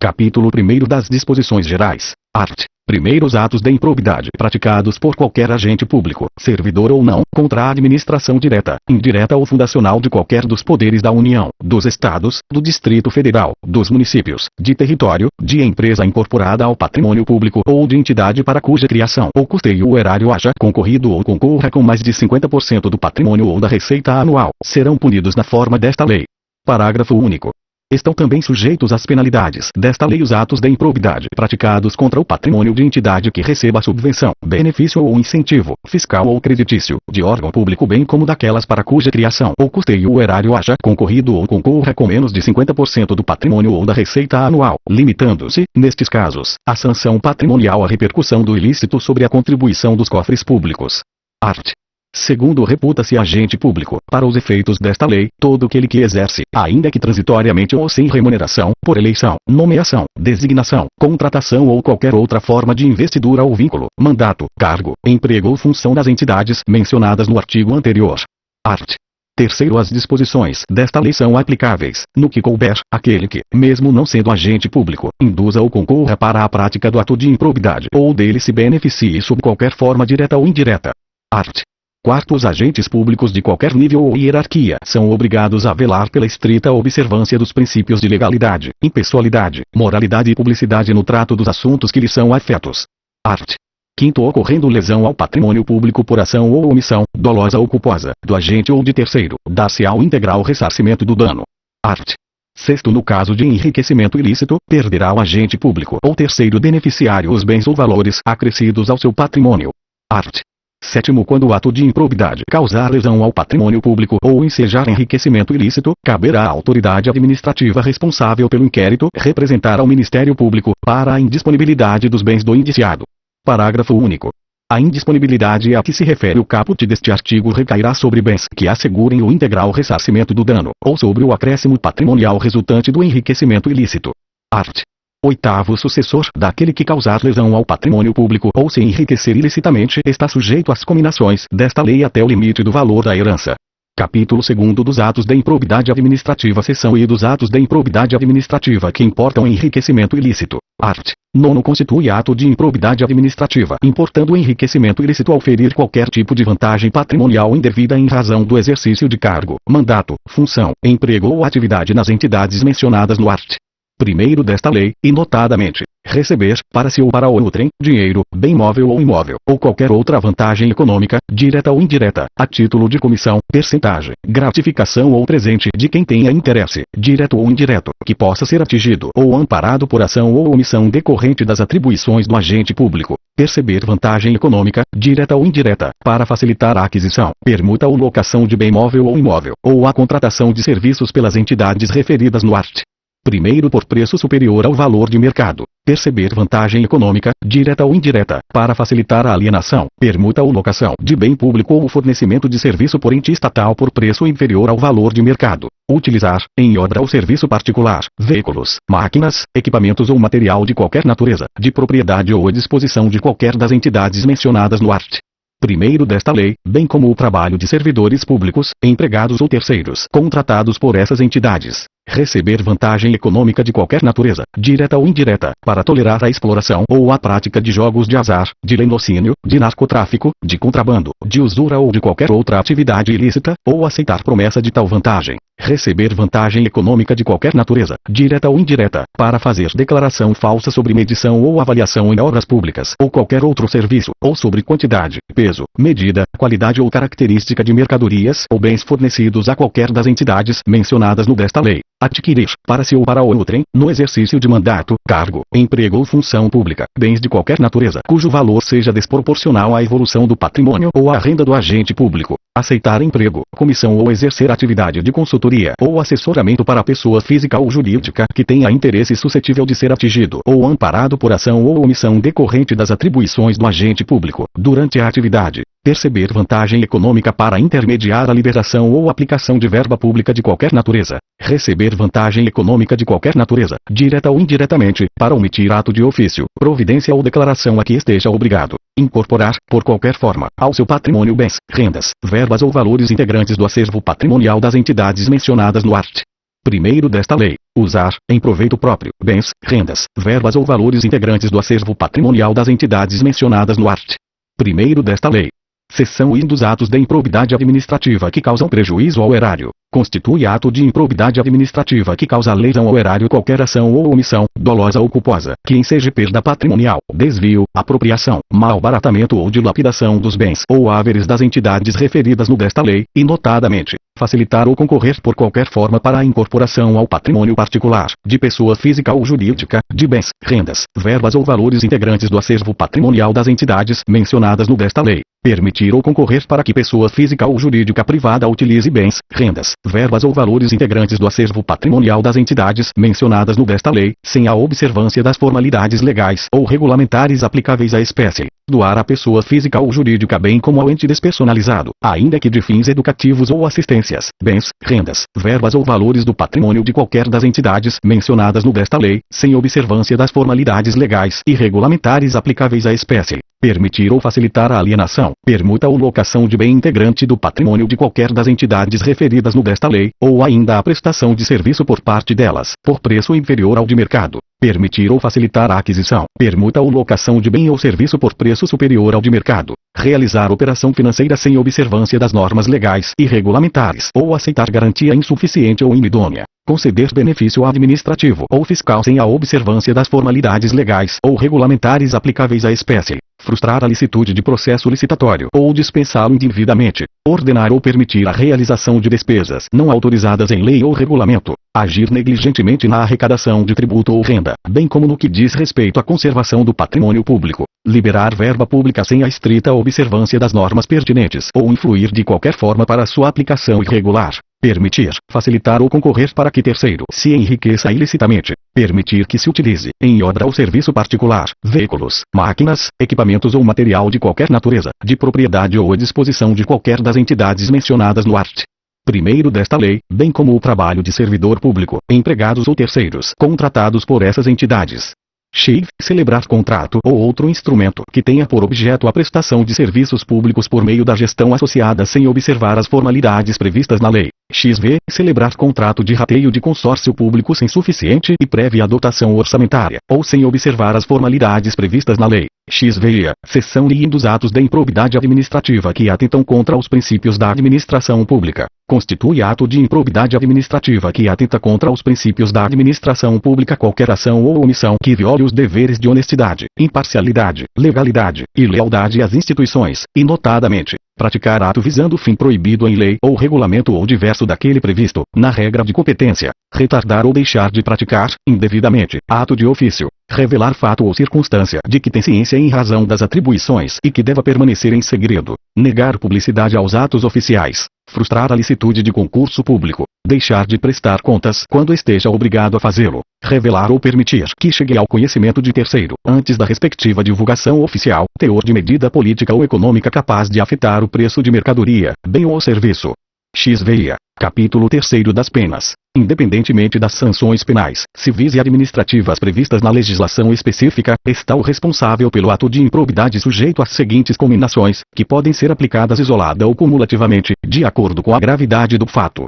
Capítulo 1 das Disposições Gerais. Art. Primeiros atos de improbidade praticados por qualquer agente público, servidor ou não, contra a administração direta, indireta ou fundacional de qualquer dos poderes da União, dos Estados, do Distrito Federal, dos municípios, de território, de empresa incorporada ao patrimônio público ou de entidade para cuja criação ou custeio o erário haja concorrido ou concorra com mais de 50% do patrimônio ou da receita anual, serão punidos na forma desta lei. Parágrafo único. Estão também sujeitos às penalidades desta lei os atos de improbidade praticados contra o patrimônio de entidade que receba subvenção, benefício ou incentivo, fiscal ou creditício, de órgão público bem como daquelas para cuja criação ou custeio o erário haja concorrido ou concorra com menos de 50% do patrimônio ou da receita anual, limitando-se, nestes casos, a sanção patrimonial à repercussão do ilícito sobre a contribuição dos cofres públicos. Art. Segundo, reputa-se agente público, para os efeitos desta lei, todo aquele que exerce, ainda que transitoriamente ou sem remuneração, por eleição, nomeação, designação, contratação ou qualquer outra forma de investidura ou vínculo, mandato, cargo, emprego ou função nas entidades mencionadas no artigo anterior. Art. Terceiro, as disposições desta lei são aplicáveis, no que couber, àquele que, mesmo não sendo agente público, induza ou concorra para a prática do ato de improbidade ou dele se beneficie sob qualquer forma direta ou indireta. Art. Quarto, os agentes públicos de qualquer nível ou hierarquia são obrigados a velar pela estrita observância dos princípios de legalidade, impessoalidade, moralidade e publicidade no trato dos assuntos que lhes são afetos. Art. Quinto, ocorrendo lesão ao patrimônio público por ação ou omissão, dolosa ou culposa, do agente ou de terceiro, dar-se-á o integral ressarcimento do dano. Art. Sexto, no caso de enriquecimento ilícito, perderá o agente público ou terceiro beneficiário os bens ou valores acrescidos ao seu patrimônio. Art. Sétimo, quando o ato de improbidade causar lesão ao patrimônio público ou ensejar enriquecimento ilícito, caberá à autoridade administrativa responsável pelo inquérito representar ao Ministério Público para a indisponibilidade dos bens do indiciado. Parágrafo único. A indisponibilidade a que se refere o caput deste artigo recairá sobre bens que assegurem o integral ressarcimento do dano, ou sobre o acréscimo patrimonial resultante do enriquecimento ilícito. Art. Oitavo, sucessor daquele que causar lesão ao patrimônio público ou se enriquecer ilicitamente está sujeito às cominações desta lei até o limite do valor da herança. Capítulo 2 dos atos de improbidade administrativa, seção I dos atos de improbidade administrativa que importam enriquecimento ilícito. Art. 9, constitui ato de improbidade administrativa, importando o enriquecimento ilícito ao ferir qualquer tipo de vantagem patrimonial indevida em razão do exercício de cargo, mandato, função, emprego ou atividade nas entidades mencionadas no art. Primeiro desta lei, e notadamente, receber, para si ou para outrem, dinheiro, bem móvel ou imóvel, ou qualquer outra vantagem econômica, direta ou indireta, a título de comissão, percentagem, gratificação ou presente de quem tenha interesse, direto ou indireto, que possa ser atingido ou amparado por ação ou omissão decorrente das atribuições do agente público. Perceber vantagem econômica, direta ou indireta, para facilitar a aquisição, permuta ou locação de bem móvel ou imóvel, ou a contratação de serviços pelas entidades referidas no art. Primeiro, por preço superior ao valor de mercado. Perceber vantagem econômica, direta ou indireta, para facilitar a alienação, permuta ou locação de bem público ou o fornecimento de serviço por ente estatal por preço inferior ao valor de mercado. Utilizar, em obra ou serviço particular, veículos, máquinas, equipamentos ou material de qualquer natureza, de propriedade ou à disposição de qualquer das entidades mencionadas no art. Primeiro desta lei, bem como o trabalho de servidores públicos, empregados ou terceiros, contratados por essas entidades. Receber vantagem econômica de qualquer natureza, direta ou indireta, para tolerar a exploração ou a prática de jogos de azar, de latrocínio, de narcotráfico, de contrabando, de usura ou de qualquer outra atividade ilícita, ou aceitar promessa de tal vantagem. Receber vantagem econômica de qualquer natureza, direta ou indireta, para fazer declaração falsa sobre medição ou avaliação em obras públicas ou qualquer outro serviço, ou sobre quantidade, peso, medida, qualidade ou característica de mercadorias ou bens fornecidos a qualquer das entidades mencionadas no desta lei. Adquirir, para si ou para outrem, no exercício de mandato, cargo, emprego ou função pública, bens de qualquer natureza cujo valor seja desproporcional à evolução do patrimônio ou à renda do agente público. Aceitar emprego, comissão ou exercer atividade de consultoria ou assessoramento para pessoa física ou jurídica que tenha interesse suscetível de ser atingido ou amparado por ação ou omissão decorrente das atribuições do agente público, durante a atividade. Perceber vantagem econômica para intermediar a liberação ou aplicação de verba pública de qualquer natureza. Receber vantagem econômica de qualquer natureza, direta ou indiretamente, para omitir ato de ofício, providência ou declaração a que esteja obrigado. Incorporar, por qualquer forma, ao seu patrimônio bens, rendas, verbas ou valores integrantes do acervo patrimonial das entidades mencionadas no art. Primeiro desta lei, usar, em proveito próprio, bens, rendas, verbas ou valores integrantes do acervo patrimonial das entidades mencionadas no art. Primeiro desta lei. Seção I dos atos de improbidade administrativa que causam prejuízo ao erário. Constitui ato de improbidade administrativa que causa lesão ao erário qualquer ação ou omissão, dolosa ou culposa, que enseje perda patrimonial, desvio, apropriação, malbaratamento ou dilapidação dos bens ou haveres das entidades referidas no desta lei, e notadamente, facilitar ou concorrer por qualquer forma para a incorporação ao patrimônio particular, de pessoa física ou jurídica, de bens, rendas, verbas ou valores integrantes do acervo patrimonial das entidades mencionadas no desta lei. Permitir ou concorrer para que pessoa física ou jurídica privada utilize bens, rendas, verbas ou valores integrantes do acervo patrimonial das entidades mencionadas no desta lei, sem a observância das formalidades legais ou regulamentares aplicáveis à espécie. Doar à pessoa física ou jurídica bem como ao ente despersonalizado, ainda que de fins educativos ou assistências, bens, rendas, verbas ou valores do patrimônio de qualquer das entidades mencionadas no desta lei, sem observância das formalidades legais e regulamentares aplicáveis à espécie. Permitir ou facilitar a alienação, permuta ou locação de bem integrante do patrimônio de qualquer das entidades referidas no desta lei, ou ainda a prestação de serviço por parte delas, por preço inferior ao de mercado. Permitir ou facilitar a aquisição, permuta ou locação de bem ou serviço por preço superior ao de mercado. Realizar operação financeira sem observância das normas legais e regulamentares, ou aceitar garantia insuficiente ou inidônea. Conceder benefício administrativo ou fiscal sem a observância das formalidades legais ou regulamentares aplicáveis à espécie. Frustrar a licitude de processo licitatório ou dispensá-lo indevidamente. Ordenar ou permitir a realização de despesas não autorizadas em lei ou regulamento. Agir negligentemente na arrecadação de tributo ou renda, bem como no que diz respeito à conservação do patrimônio público. Liberar verba pública sem a estrita observância das normas pertinentes ou influir de qualquer forma para sua aplicação irregular. Permitir, facilitar ou concorrer para que terceiro se enriqueça ilicitamente. Permitir que se utilize, em obra ou serviço particular, veículos, máquinas, equipamentos ou material de qualquer natureza, de propriedade ou à disposição de qualquer das entidades mencionadas no art. Primeiro desta lei, bem como o trabalho de servidor público, empregados ou terceiros, contratados por essas entidades. X. Celebrar contrato ou outro instrumento que tenha por objeto a prestação de serviços públicos por meio da gestão associada sem observar as formalidades previstas na lei. XV. Celebrar contrato de rateio de consórcio público sem suficiente e prévia dotação orçamentária, ou sem observar as formalidades previstas na lei. XVI. Seção I dos atos de improbidade administrativa que atentam contra os princípios da administração pública. Constitui ato de improbidade administrativa que atenta contra os princípios da administração pública qualquer ação ou omissão que viole os deveres de honestidade, imparcialidade, legalidade e lealdade às instituições, e notadamente, praticar ato visando fim proibido em lei ou regulamento ou diverso daquele previsto, na regra de competência, retardar ou deixar de praticar, indevidamente, ato de ofício, revelar fato ou circunstância de que tem ciência em razão das atribuições e que deva permanecer em segredo, negar publicidade aos atos oficiais, frustrar a licitude de concurso público, deixar de prestar contas quando esteja obrigado a fazê-lo, revelar ou permitir que chegue ao conhecimento de terceiro, antes da respectiva divulgação oficial, teor de medida política ou econômica capaz de afetar o preço de mercadoria, bem ou serviço. XVI. Capítulo 3º das penas. Independentemente das sanções penais, civis e administrativas previstas na legislação específica, está o responsável pelo ato de improbidade sujeito às seguintes cominações, que podem ser aplicadas isolada ou cumulativamente, de acordo com a gravidade do fato.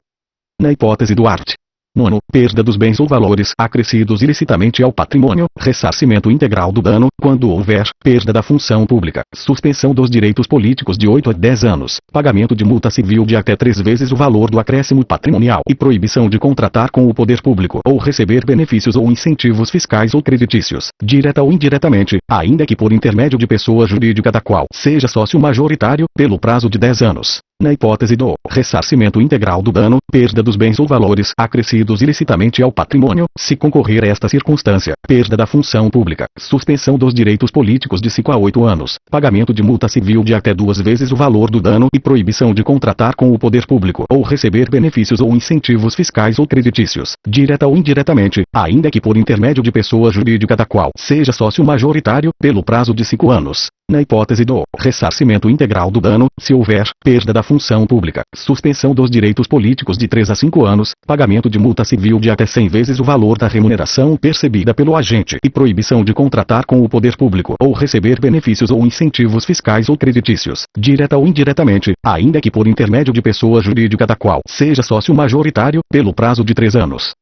Na hipótese do art. 9. Perda dos bens ou valores acrescidos ilicitamente ao patrimônio, ressarcimento integral do dano, quando houver perda da função pública, suspensão dos direitos políticos de 8 a 10 anos, pagamento de multa civil de até 3 vezes o valor do acréscimo patrimonial e proibição de contratar com o poder público ou receber benefícios ou incentivos fiscais ou creditícios, direta ou indiretamente, ainda que por intermédio de pessoa jurídica da qual seja sócio majoritário, pelo prazo de 10 anos. Na hipótese do ressarcimento integral do dano, perda dos bens ou valores acrescidos ilicitamente ao patrimônio, se concorrer a esta circunstância, perda da função pública, suspensão dos direitos políticos de 5 a 8 anos, pagamento de multa civil de até 2 vezes o valor do dano e proibição de contratar com o poder público ou receber benefícios ou incentivos fiscais ou creditícios, direta ou indiretamente, ainda que por intermédio de pessoa jurídica da qual seja sócio majoritário, pelo prazo de 5 anos. Na hipótese do ressarcimento integral do dano, se houver perda da função pública, suspensão dos direitos políticos de 3 a 5 anos, pagamento de multa civil de até 100 vezes o valor da remuneração percebida pelo agente e proibição de contratar com o poder público ou receber benefícios ou incentivos fiscais ou creditícios, direta ou indiretamente, ainda que por intermédio de pessoa jurídica da qual seja sócio majoritário, pelo prazo de 3 anos.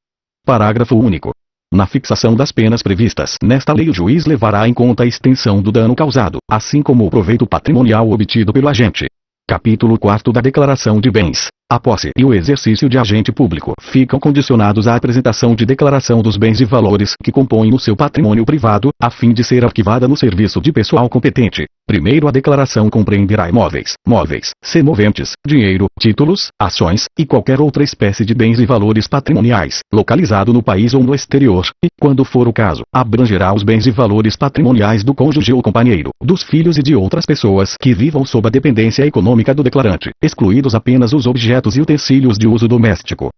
Parágrafo único. Na fixação das penas previstas nesta lei, o juiz levará em conta a extensão do dano causado, assim como o proveito patrimonial obtido pelo agente. Capítulo 4 da Declaração de Bens. A posse e o exercício de agente público ficam condicionados à apresentação de declaração dos bens e valores que compõem o seu patrimônio privado, a fim de ser arquivada no serviço de pessoal competente. Primeiro, a declaração compreenderá imóveis, móveis, semoventes, dinheiro, títulos, ações, e qualquer outra espécie de bens e valores patrimoniais, localizado no país ou no exterior, e, quando for o caso, abrangerá os bens e valores patrimoniais do cônjuge ou companheiro, dos filhos e de outras pessoas que vivam sob a dependência econômica do declarante, excluídos apenas os objetos e utensílios de uso doméstico.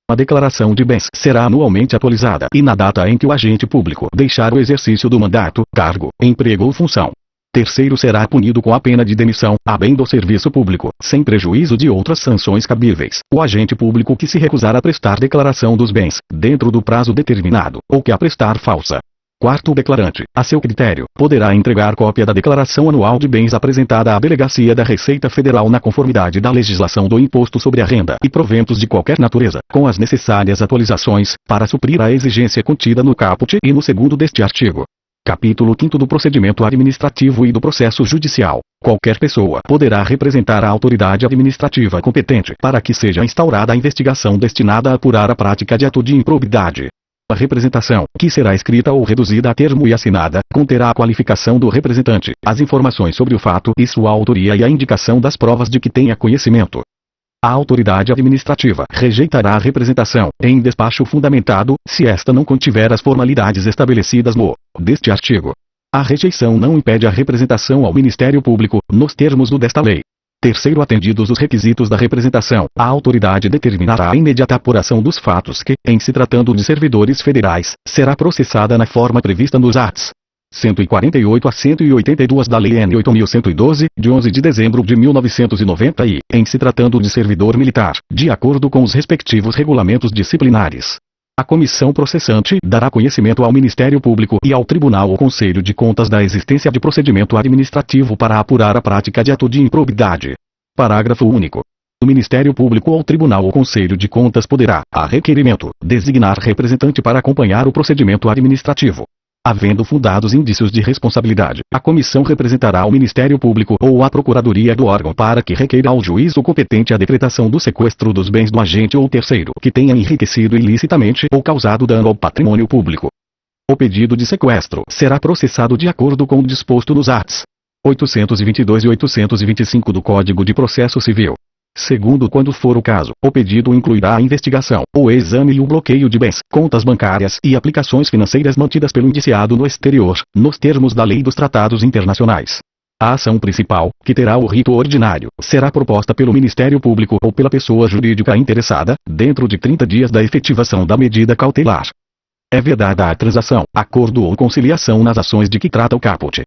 A declaração de bens será anualmente atualizada e na data em que o agente público deixar o exercício do mandato, cargo, emprego ou função. Terceiro, será punido com a pena de demissão, a bem do serviço público, sem prejuízo de outras sanções cabíveis, o agente público que se recusar a prestar declaração dos bens, dentro do prazo determinado, ou que a prestar falsa. Quarto, o declarante, a seu critério, poderá entregar cópia da declaração anual de bens apresentada à Delegacia da Receita Federal na conformidade da legislação do Imposto sobre a Renda e proventos de qualquer natureza, com as necessárias atualizações, para suprir a exigência contida no caput e no segundo deste artigo. Capítulo 5 do Procedimento Administrativo e do Processo Judicial. Qualquer pessoa poderá representar a autoridade administrativa competente para que seja instaurada a investigação destinada a apurar a prática de ato de improbidade. A representação, que será escrita ou reduzida a termo e assinada, conterá a qualificação do representante, as informações sobre o fato e sua autoria e a indicação das provas de que tenha conhecimento. A autoridade administrativa rejeitará a representação, em despacho fundamentado, se esta não contiver as formalidades estabelecidas no deste artigo. A rejeição não impede a representação ao Ministério Público, nos termos do desta lei. Terceiro, atendidos os requisitos da representação, a autoridade determinará a imediata apuração dos fatos que, em se tratando de servidores federais, será processada na forma prevista nos arts. 148 a 182 da Lei N. 8.112, de 11 de dezembro de 1990 e, em se tratando de servidor militar, de acordo com os respectivos regulamentos disciplinares. A comissão processante dará conhecimento ao Ministério Público e ao Tribunal ou Conselho de Contas da existência de procedimento administrativo para apurar a prática de ato de improbidade. Parágrafo único. O Ministério Público ou Tribunal ou Conselho de Contas poderá, a requerimento, designar representante para acompanhar o procedimento administrativo. Havendo fundados indícios de responsabilidade, a comissão representará ao Ministério Público ou à Procuradoria do órgão para que requeira ao juízo competente a decretação do sequestro dos bens do agente ou terceiro que tenha enriquecido ilicitamente ou causado dano ao patrimônio público. O pedido de sequestro será processado de acordo com o disposto nos arts. 822 e 825 do Código de Processo Civil. Segundo, quando for o caso, o pedido incluirá a investigação, o exame e o bloqueio de bens, contas bancárias e aplicações financeiras mantidas pelo indiciado no exterior, nos termos da lei dos tratados internacionais. A ação principal, que terá o rito ordinário, será proposta pelo Ministério Público ou pela pessoa jurídica interessada, dentro de 30 dias da efetivação da medida cautelar. É vedada a transação, acordo ou conciliação nas ações de que trata o caput.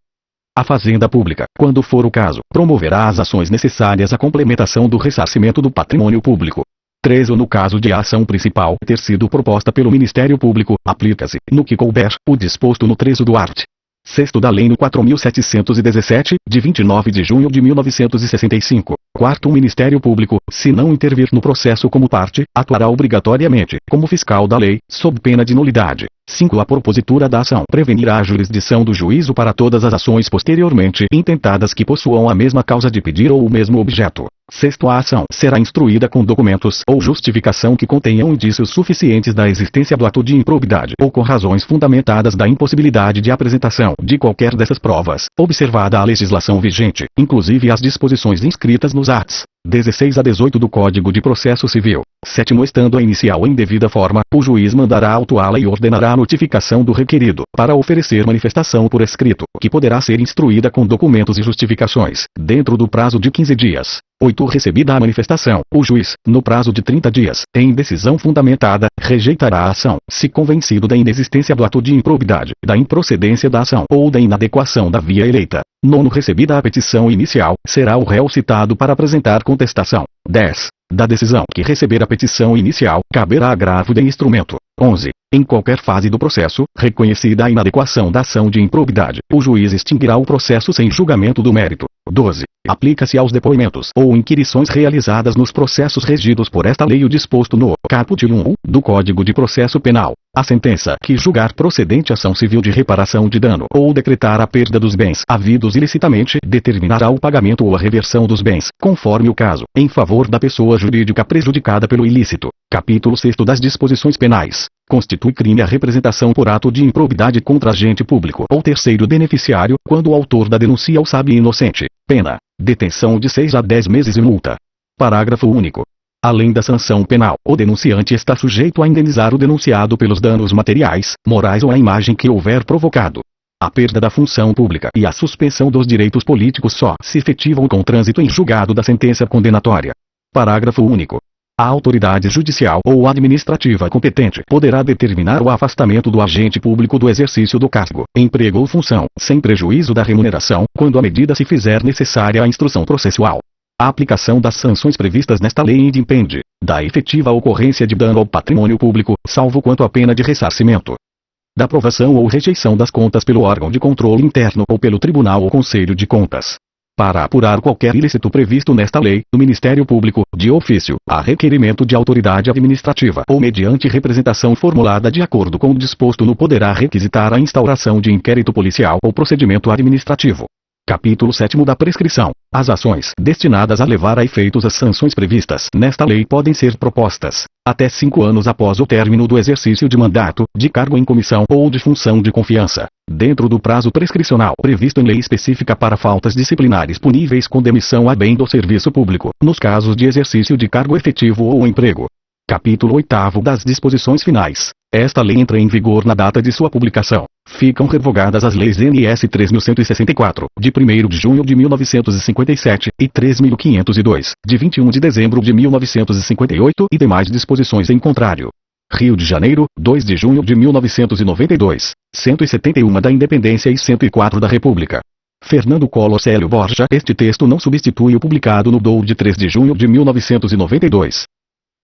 A Fazenda Pública, quando for o caso, promoverá as ações necessárias à complementação do ressarcimento do patrimônio público. 3. Ou no caso de a ação principal ter sido proposta pelo Ministério Público, aplica-se, no que couber, o disposto no 3 do art. 6 da Lei no 4.717, de 29 de junho de 1965. 4. O Ministério Público, se não intervir no processo como parte, atuará obrigatoriamente, como fiscal da lei, sob pena de nulidade. 5. A propositura da ação prevenirá a jurisdição do juízo para todas as ações posteriormente intentadas que possuam a mesma causa de pedir ou o mesmo objeto. 6. A ação será instruída com documentos ou justificação que contenham indícios suficientes da existência do ato de improbidade ou com razões fundamentadas da impossibilidade de apresentação de qualquer dessas provas, observada a legislação vigente, inclusive as disposições inscritas nos arts. 16 a 18 do Código de Processo Civil. 7º, estando a inicial em devida forma, o juiz mandará autuá-la e ordenará a notificação do requerido, para oferecer manifestação por escrito, que poderá ser instruída com documentos e justificações, dentro do prazo de 15 dias. 8. Recebida a manifestação, o juiz, no prazo de 30 dias, em decisão fundamentada, rejeitará a ação, se convencido da inexistência do ato de improbidade, da improcedência da ação ou da inadequação da via eleita. 9. Recebida a petição inicial, será o réu citado para apresentar contestação. 10. Da decisão que receber a petição inicial, caberá agravo de instrumento. 11. Em qualquer fase do processo, reconhecida a inadequação da ação de improbidade, o juiz extinguirá o processo sem julgamento do mérito. 12. Aplica-se aos depoimentos ou inquirições realizadas nos processos regidos por esta lei o disposto no caput 1 do Código de Processo Penal. A sentença que julgar procedente ação civil de reparação de dano ou decretar a perda dos bens havidos ilicitamente determinará o pagamento ou a reversão dos bens, conforme o caso, em favor da pessoa jurídica prejudicada pelo ilícito. Capítulo 6 das Disposições Penais. Constitui crime a representação por ato de improbidade contra agente público ou terceiro beneficiário, quando o autor da denúncia o sabe inocente. Pena: detenção de 6 a 10 meses e multa. Parágrafo único. Além da sanção penal, o denunciante está sujeito a indenizar o denunciado pelos danos materiais, morais ou a imagem que houver provocado. A perda da função pública e a suspensão dos direitos políticos só se efetivam com trânsito em julgado da sentença condenatória. Parágrafo único. A autoridade judicial ou administrativa competente poderá determinar o afastamento do agente público do exercício do cargo, emprego ou função, sem prejuízo da remuneração, quando a medida se fizer necessária à instrução processual. A aplicação das sanções previstas nesta lei independe da efetiva ocorrência de dano ao patrimônio público, salvo quanto à pena de ressarcimento. Da aprovação ou rejeição das contas pelo órgão de controle interno ou pelo Tribunal ou Conselho de Contas. Para apurar qualquer ilícito previsto nesta lei, o Ministério Público, de ofício, a requerimento de autoridade administrativa ou mediante representação formulada de acordo com o disposto no poderá requisitar a instauração de inquérito policial ou procedimento administrativo. Capítulo 7 da prescrição. As ações destinadas a levar a efeitos as sanções previstas nesta lei podem ser propostas até 5 anos após o término do exercício de mandato, de cargo em comissão ou de função de confiança, dentro do prazo prescricional previsto em lei específica para faltas disciplinares puníveis com demissão a bem do serviço público, nos casos de exercício de cargo efetivo ou emprego. Capítulo 8 das Disposições Finais. Esta lei entra em vigor na data de sua publicação. Ficam revogadas as leis NS 3.164, de 1º de junho de 1957, e 3.502, de 21 de dezembro de 1958 e demais disposições em contrário. Rio de Janeiro, 2 de junho de 1992, 171 da Independência e 104 da República. Fernando Collor Célio Borja. Este texto não substitui o publicado no DOU de 3 de junho de 1992.